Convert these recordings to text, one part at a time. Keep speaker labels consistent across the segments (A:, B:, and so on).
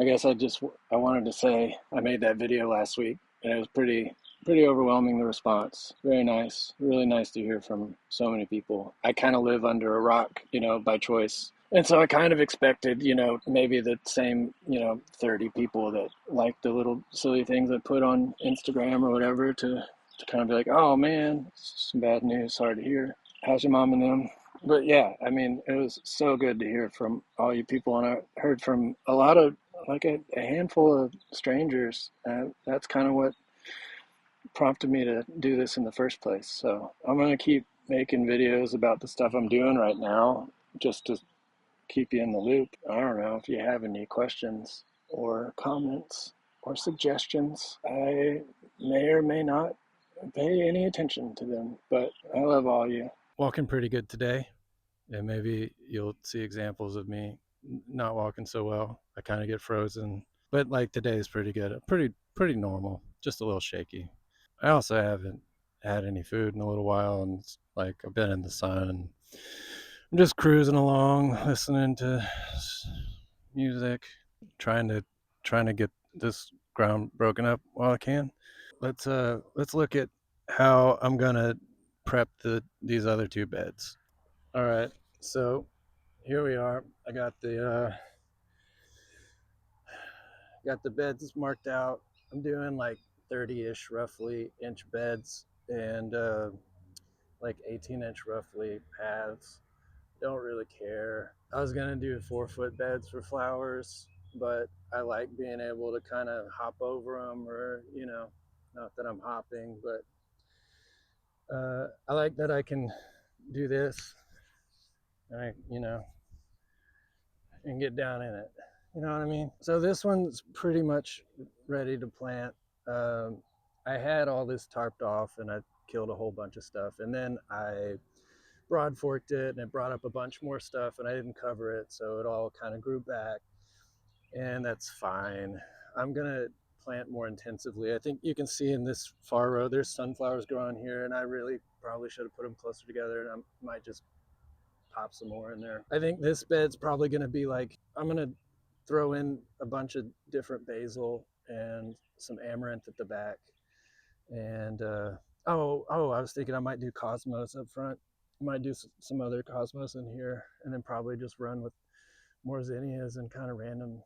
A: I guess I wanted to say I made that video last week, and it was pretty overwhelming, the response. Very nice. Really nice to hear from so many people. I kind of live under a rock, by choice. And so I kind of expected, maybe the same, 30 people that like the little silly things I put on Instagram or whatever to kind of be like, oh man, some bad news, sorry to hear. How's your mom and them? But yeah, I mean, it was so good to hear from all you people, and I heard from a lot of like a handful of strangers. That's kind of what prompted me to do this in the first place. So I'm gonna keep making videos about the stuff I'm doing right now, just to keep you in the loop. I don't know if you have any questions or comments or suggestions. I may or may not pay any attention to them, but I love all you.
B: Walking pretty good today, and maybe you'll see examples of me not walking so well. I kind of get frozen, but like today is pretty good, pretty normal, just a little shaky. I also haven't had any food in a little while, and it's like I've been in the sun and I'm just cruising along, listening to music, trying to trying to get this ground broken up while I can. Let's look at how I'm gonna prep these other two beds. All right, so here we are. I got the beds marked out. I'm doing like 30-ish roughly inch beds and like 18-inch roughly paths. Don't really care. I was gonna do 4-foot beds for flowers, but I like being able to kind of hop over them, or not that I'm hopping, but I like that I can do this, and and get down in it. You know what I mean? So this one's pretty much ready to plant. Um, I had all this tarped off, and I killed a whole bunch of stuff, and then I broad forked it, and it brought up a bunch more stuff, and I didn't cover it, so it all kind of grew back, and that's fine. I'm gonna plant more intensively. I think you can see in this far row there's sunflowers growing here, and I really probably should have put them closer together, and I might just pop some more in there. I think this bed's probably going to be like, I'm going to throw in a bunch of different basil and some amaranth at the back. And I was thinking I might do cosmos up front. I might do some other cosmos in here, and then probably just run with more zinnias and kind of random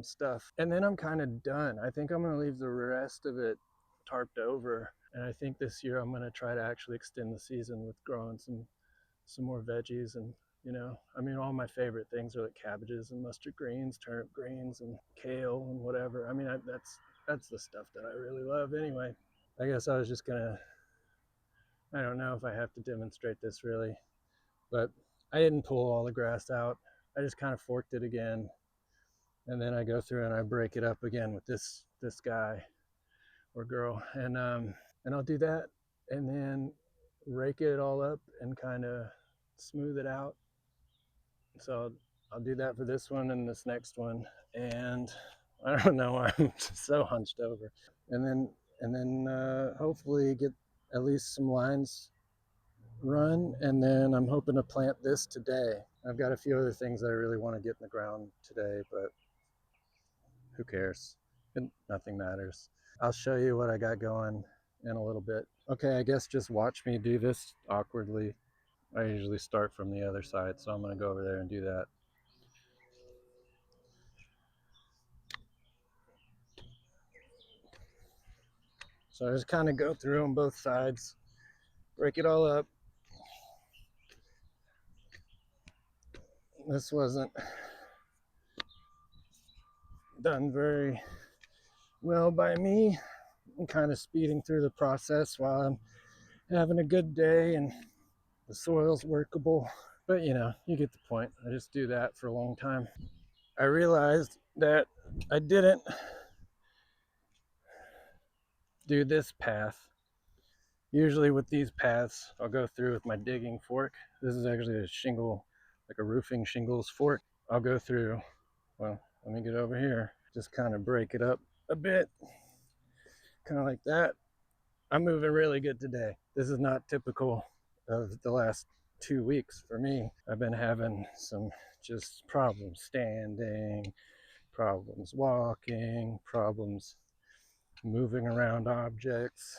B: stuff. And then I'm kind of done. I think I'm going to leave the rest of it tarped over. And I think this year I'm going to try to actually extend the season with growing some more veggies. And I mean, all my favorite things are like cabbages and mustard greens, turnip greens, and kale and whatever. I mean, that's the stuff that I really love anyway. I guess I was just gonna, I don't know if I have to demonstrate this really, but I didn't pull all the grass out. I just kind of forked it again, and then I go through and I break it up again with this guy or girl, and I'll do that, and then rake it all up and kind of smooth it out. So I'll do that for this one and this next one. And I don't know, I'm so hunched over. And then hopefully get at least some lines run. And then I'm hoping to plant this today. I've got a few other things that I really want to get in the ground today, but who cares? Nothing matters. I'll show you what I got going in a little bit. Okay, I guess just watch me do this awkwardly. I usually start from the other side, so I'm going to go over there and do that. So I just kind of go through on both sides, break it all up. This wasn't done very well by me. I'm kind of speeding through the process while I'm having a good day and the soil's workable. But you get the point. I just do that for a long time. I realized that I didn't do this path. Usually with these paths, I'll go through with my digging fork. This is actually a shingle, like a roofing shingles fork. I'll go through, well, let me get over here. Just kind of break it up a bit, kind of like that. I'm moving really good today. This is not typical of the last 2 weeks for me. I've been having some just problems standing, problems walking, problems moving around objects.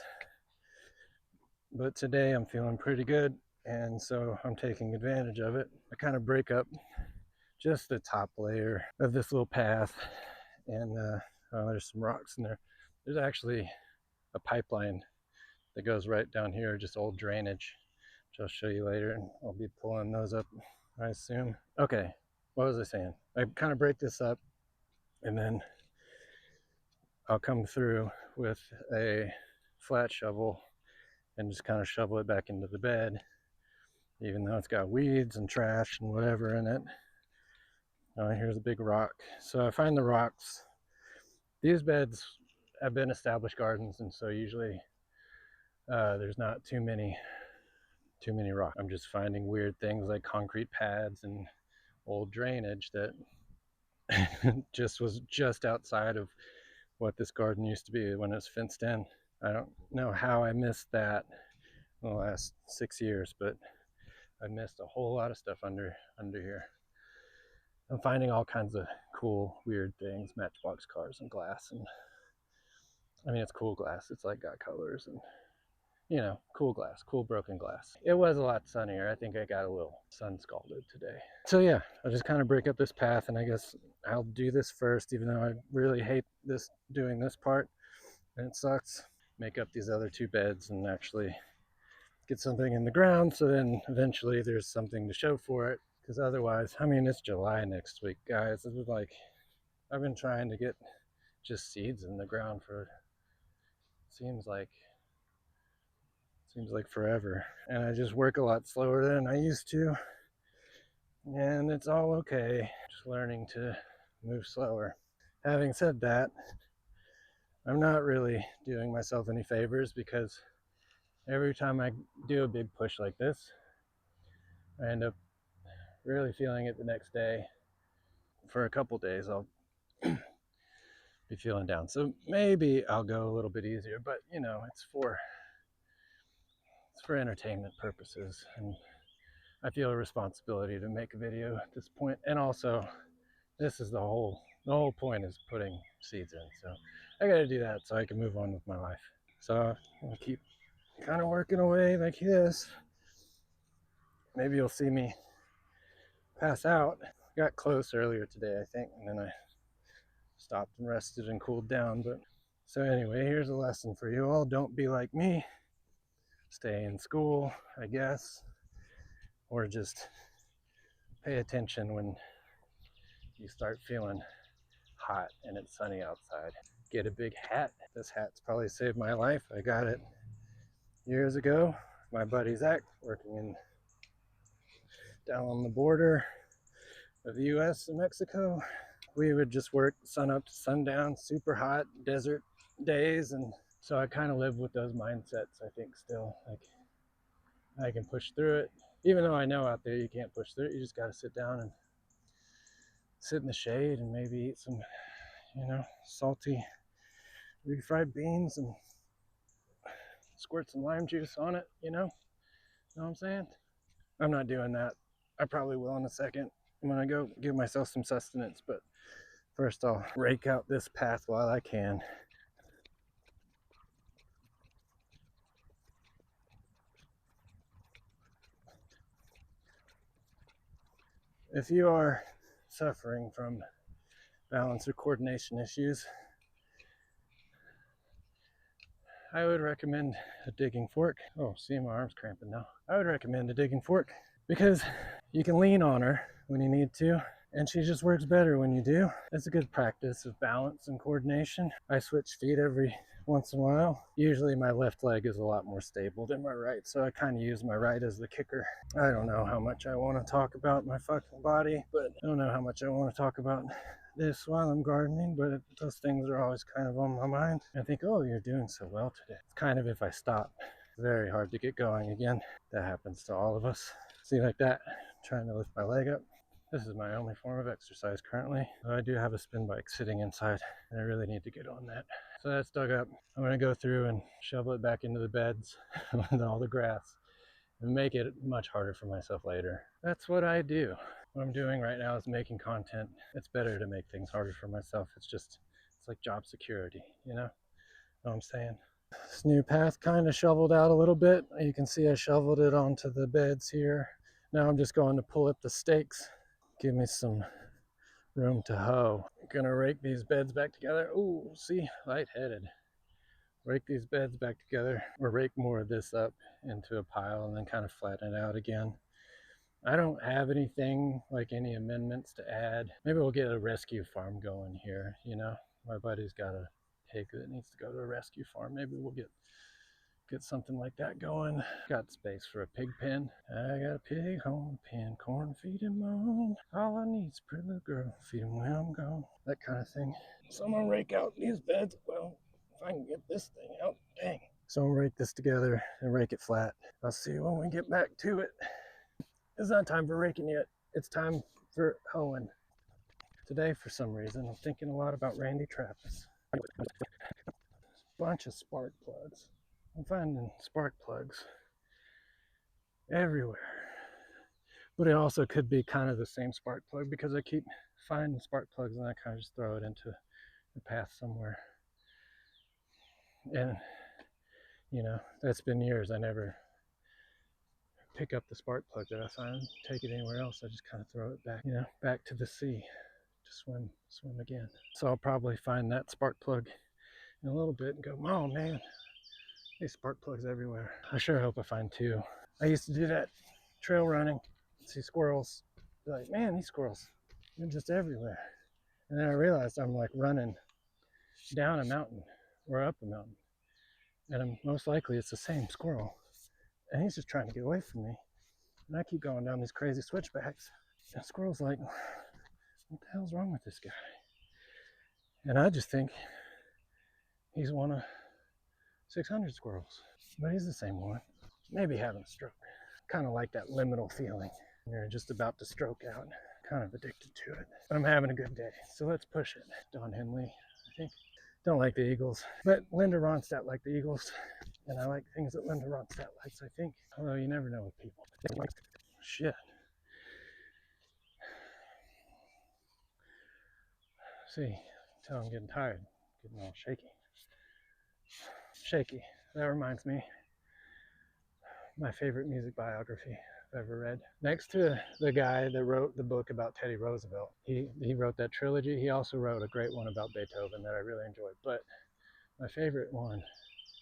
B: But today I'm feeling pretty good, and so I'm taking advantage of it. I kind of break up just the top layer of this little path, and there's some rocks in there. There's actually a pipeline that goes right down here, just old drainage, which I'll show you later, and I'll be pulling those up, I assume. Okay, what was I saying? I kind of break this up, and then I'll come through with a flat shovel and just kind of shovel it back into the bed, even though it's got weeds and trash and whatever in it. Here's a big rock. So I find the rocks. These beds have been established gardens, and so usually there's not too many rocks. I'm just finding weird things like concrete pads and old drainage that was just outside of what this garden used to be when it was fenced in. I don't know how I missed that in the last 6 years, but I missed a whole lot of stuff under here. I'm finding all kinds of cool, weird things, matchbox cars and glass. And I mean, it's cool glass. It's like got colors and, cool glass, cool broken glass. It was a lot sunnier. I think I got a little sun scalded today. So yeah, I'll just kind of break up this path, and I guess I'll do this first, even though I really hate doing this part and it sucks. Make up these other two beds and actually get something in the ground, so then eventually there's something to show for it. Because otherwise, I mean, it's July next week, guys. It was like, I've been trying to get just seeds in the ground for seems like forever, and I just work a lot slower than I used to, and it's all okay. Just learning to move slower. Having said that, I'm not really doing myself any favors, because every time I do a big push like this, I end up really feeling it the next day. For a couple days, I'll be feeling down. So maybe I'll go a little bit easier, but it's for entertainment purposes, and I feel a responsibility to make a video at this point. And also, this is the whole point is putting seeds in. So I got to do that so I can move on with my life. So I'll keep kind of working away like this. Maybe you'll see me pass out. Got close earlier today, I think, and then I stopped and rested and cooled down. But so anyway, here's a lesson for you all. Don't be like me. Stay in school, I guess, or just pay attention when you start feeling hot and it's sunny outside. Get a big hat. This hat's probably saved my life. I got it years ago. My buddy Zach, working down on the border of the US and Mexico. We would just work sun up to sundown, super hot desert days, and so I kind of live with those mindsets, I think, still. Like, I can push through it, even though I know out there you can't push through it. You just got to sit down and sit in the shade and maybe eat some, salty refried beans and squirt some lime juice on it, Know what I'm saying? I'm not doing that. I probably will in a second when I go give myself some sustenance, but first I'll rake out this path while I can. If you are suffering from balance or coordination issues, I would recommend a digging fork. Oh, see, my arm's cramping now. I would recommend a digging fork because you can lean on her when you need to, and she just works better when you do. It's a good practice of balance and coordination. I switch feet every once in a while. Usually my left leg is a lot more stable than my right, so I kind of use my right as the kicker. I don't know how much I want to talk about my fucking body, but I don't know how much I want to talk about this while I'm gardening, but those things are always kind of on my mind. I think, oh, you're doing so well today. It's kind of if I stop, it's very hard to get going again. That happens to all of us. See, like that, trying to lift my leg up. This is my only form of exercise currently. I do have a spin bike sitting inside, and I really need to get on that. So that's dug up. I'm gonna go through and shovel it back into the beds with all the grass and make it much harder for myself later. That's what I do. what I'm doing right now is making content. It's better to make things harder for myself. It's like job security, you know what I'm saying? This new path kind of shoveled out a little bit. You can see I shoveled it onto the beds here. Now I'm just going to pull up the stakes, give me some room to hoe. I'm gonna rake these beds back together. Ooh, see, lightheaded. Rake these beds back together, or rake more of this up into a pile and then kind of flatten it out again. I don't have anything like any amendments to add. Maybe we'll get a rescue farm going here, you know? My buddy's got a pig that needs to go to a rescue farm. Maybe we'll get something like that going. Got space for a pig pen. I got a pig home pen, corn feed him on. All I need is a pretty little girl, feed him when I'm gone. That kind of thing. So I'm gonna rake out these beds. Well, if I can get this thing out, dang. So I'm gonna rake this together and rake it flat. I'll see when we get back to it. It's not time for raking yet. It's time for hoeing. Today, for some reason, I'm thinking a lot about Randy Travis. Bunch of spark plugs. I'm finding spark plugs everywhere. But it also could be kind of the same spark plug because I keep finding spark plugs and I kind of just throw it into the path somewhere. And, you know, that's been years. I never pick up the spark plug that I find, take it anywhere else. I just kind of throw it back, you know, back to the sea to swim again. So I'll probably find that spark plug in a little bit and go, oh man, these spark plugs everywhere. I sure hope I find two. I used to do that trail running, see squirrels, be like, man, these squirrels, they're just everywhere. And then I realized I'm like running down a mountain or up a mountain. And most likely it's the same squirrel. And he's just trying to get away from me. And I keep going down these crazy switchbacks. And the squirrel's like, what the hell's wrong with this guy? And I just think he's one of 600 squirrels. But he's the same one. Maybe having a stroke. Kind of like that liminal feeling. You're just about to stroke out. Kind of addicted to it. But I'm having a good day. So let's push it. Don Henley, I think. Don't like the Eagles. But Linda Ronstadt liked the Eagles. And I like things that Linda Ronstadt likes, I think. Although you never know with people. Shit. See, tell I'm getting tired. Getting all shaky. Shaky. That reminds me. My favorite music biography I've ever read. Next to the guy that wrote the book about Teddy Roosevelt, he wrote that trilogy. He also wrote a great one about Beethoven that I really enjoyed. But my favorite one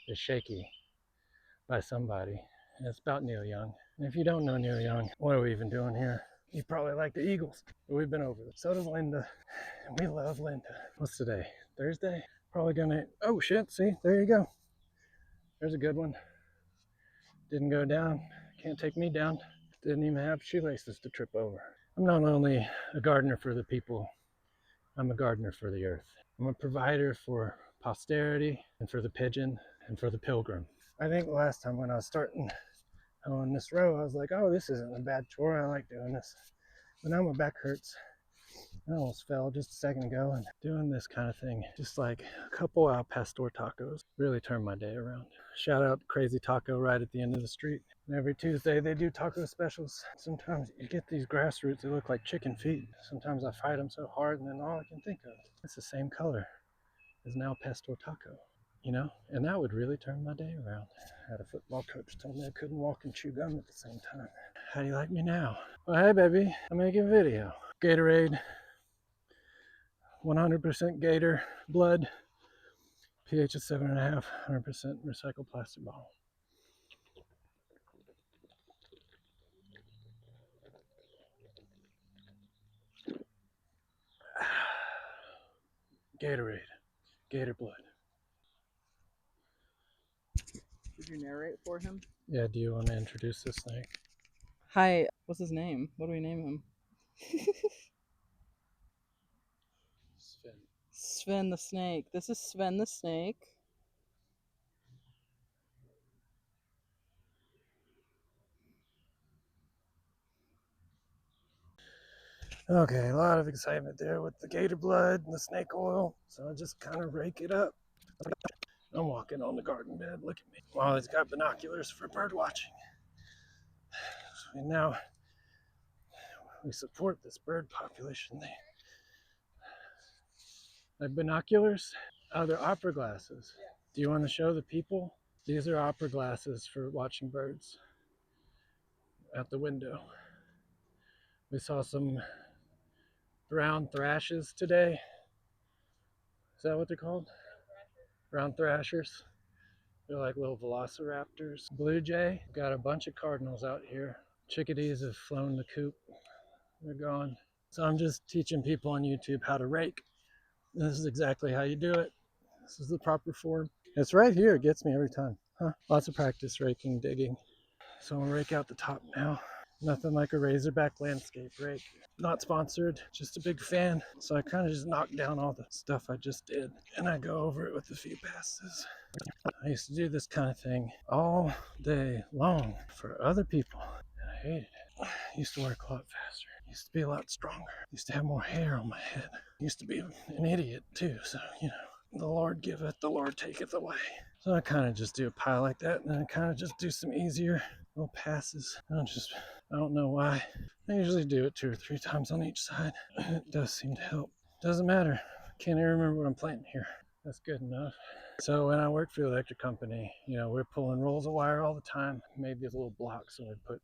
B: is Shaky by somebody. And it's about Neil Young. And if you don't know Neil Young, what are we even doing here? You probably like the Eagles. But we've been over this. So does Linda. And we love Linda. What's today? Thursday? Probably gonna, oh shit, see, there you go. There's a good one. Didn't go down. Can't take me down. Didn't even have shoelaces to trip over. I'm not only a gardener for the people, I'm a gardener for the earth. I'm a provider for posterity and for the pigeon and for the pilgrim. I think last time when I was starting on this row, I was like, oh, this isn't a bad chore. I like doing this. But now my back hurts. I almost fell just a second ago, and doing this kind of thing, just like a couple al pastor tacos, really turned my day around. Shout out Crazy Taco right at the end of the street. And every Tuesday they do taco specials. Sometimes you get these grassroots that look like chicken feet. Sometimes I fight them so hard, and then all I can think of, it's the same color as an al pastor taco, you know? And that would really turn my day around. I had a football coach told me I couldn't walk and chew gum at the same time. How do you like me now? Well, hey baby, I'm making a video. Gatorade, 100% Gator blood, pH of 7.5, 100% recycled plastic bottle. Gatorade, Gator blood.
C: Did you narrate for him?
B: Yeah, do you want to introduce this thing?
C: Hi, what's his name? What do we name him?
B: Sven.
C: Sven the Snake. This is Sven the Snake.
B: Okay, a lot of excitement there with the gator blood and the snake oil. So I just kind of rake it up. I'm walking on the garden bed. Look at me. Well, he's got binoculars for bird watching. And now we support this bird population. They have binoculars. Oh, they're opera glasses. Do you want to show the people? These are opera glasses for watching birds out the window. We saw some brown thrashes today. Is that what they're called? Brown thrashers. They're like little velociraptors. Blue jay. Got a bunch of cardinals out here. Chickadees have flown the coop. They're gone. So I'm just teaching people on YouTube how to rake. This is exactly how you do it. This is the proper form. It's right here. It gets me every time. Huh? Lots of practice raking, digging. So I'm gonna rake out the top now. Nothing like a Razorback landscape rake. Not sponsored, just a big fan. So I kind of just knock down all the stuff I just did and I go over it with a few passes. I used to do this kind of thing all day long for other people, and I hated it. I used to work a lot faster. I used to be a lot stronger. I used to have more hair on my head. I used to be an idiot too, so the Lord giveth, the Lord taketh away. So I kind of just do a pile like that, and then I kind of just do some easier little passes. I don't know why. I usually do it 2 or 3 times on each side. It does seem to help. Doesn't matter. Can't even remember what I'm planting here. That's good enough. So when I worked for the electric company, we're pulling rolls of wire all the time. Made these little blocks and we'd put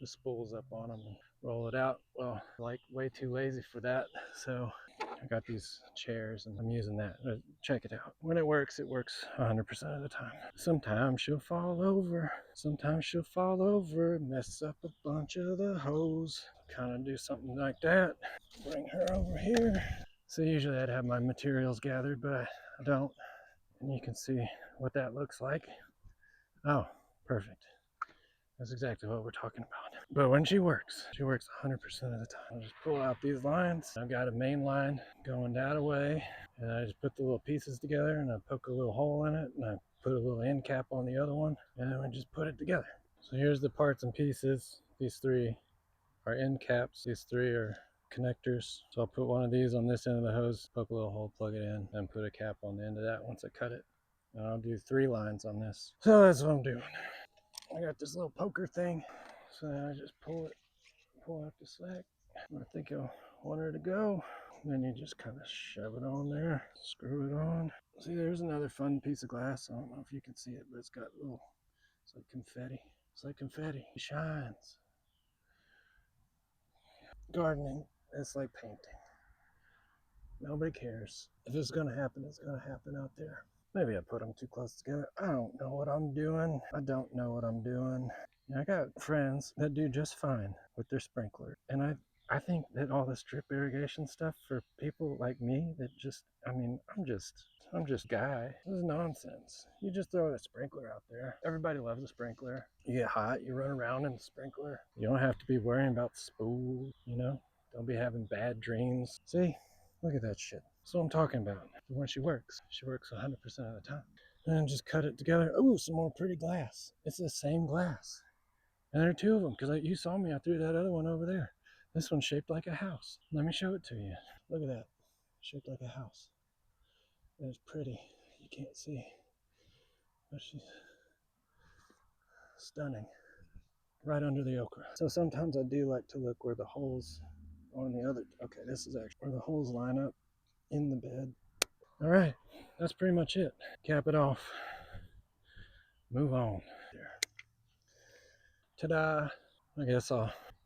B: the spools up on them and roll it out. Well, like way too lazy for that. So I got these chairs and I'm using that. Check it out. When it works 100% of the time. Sometimes she'll fall over. Sometimes she'll fall over, mess up a bunch of the hose. Kind of do something like that. Bring her over here. So usually I'd have my materials gathered, but I don't. And you can see what that looks like. Oh, perfect. That's exactly what we're talking about. But when she works 100% of the time. I'll just pull out these lines. I've got a main line going that way, and I just put the little pieces together, and I poke a little hole in it, and I put a little end cap on the other one, and then we just put it together. So here's the parts and pieces. These 3 are end caps. These 3 are connectors. So I'll put one of these on this end of the hose, poke a little hole, plug it in, and put a cap on the end of that once I cut it. And I'll do 3 lines on this. So that's what I'm doing. I got this little poker thing. So I just pull out the slack. I think I want her to go. Then you just kind of shove it on there, screw it on. See, there's another fun piece of glass. I don't know if you can see it, but it's like confetti. It's like confetti. It shines. Gardening, it's like painting. Nobody cares. If it's gonna happen, it's gonna happen out there. Maybe I put them too close together. I don't know what I'm doing. I got friends that do just fine with their sprinkler. And I think that all this drip irrigation stuff for people like me that I'm just a guy. This is nonsense. You just throw a sprinkler out there. Everybody loves a sprinkler. You get hot, you run around in the sprinkler. You don't have to be worrying about the spool, Don't be having bad dreams. See? Look at that shit. That's what I'm talking about. When she works 100% of the time. And just cut it together. Oh, some more pretty glass. It's the same glass. And there are 2 of them because you saw me. I threw that other one over there. This one's shaped like a house. Let me show it to you. Look at that. Shaped like a house. And it's pretty. You can't see. But she's stunning. Right under the okra. So sometimes I do like to look where the holes on the other. Okay, this is actually where the holes line up in the bed. All right, that's pretty much it. Cap it off. Move on. Ta-da! I guess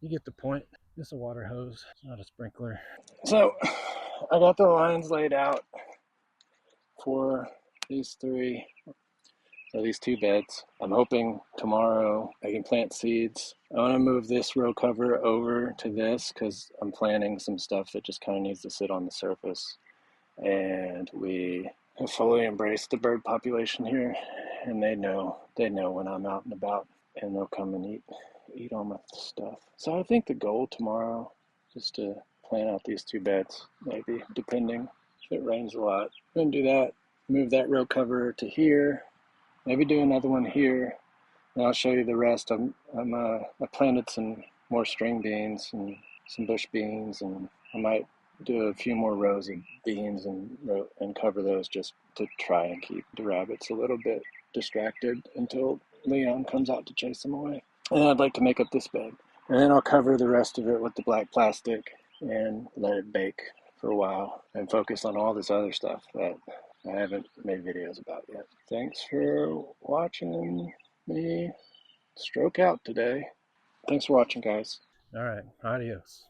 B: you get the point. It's a water hose, it's not a sprinkler.
A: So I got the lines laid out for these 3 or these 2 beds. I'm hoping tomorrow I can plant seeds. I want to move this row cover over to this because I'm planting some stuff that just kind of needs to sit on the surface. And we have fully embraced the bird population here, and they know when I'm out and about, and they'll come and eat all my stuff. So I think the goal tomorrow is to plant out these 2 beds, maybe, depending if it rains a lot. I'm gonna do that, move that row cover to here, maybe do another one here, and I'll show you the rest. I planted some more string beans and some bush beans, and I might do a few more rows of beans and cover those just to try and keep the rabbits a little bit distracted until Leon comes out to chase them away. And I'd like to make up this bed. And then I'll cover the rest of it with the black plastic and let it bake for a while and focus on all this other stuff that I haven't made videos about yet. Thanks for watching me stroke out today. Thanks for watching, guys.
B: All right. Adios.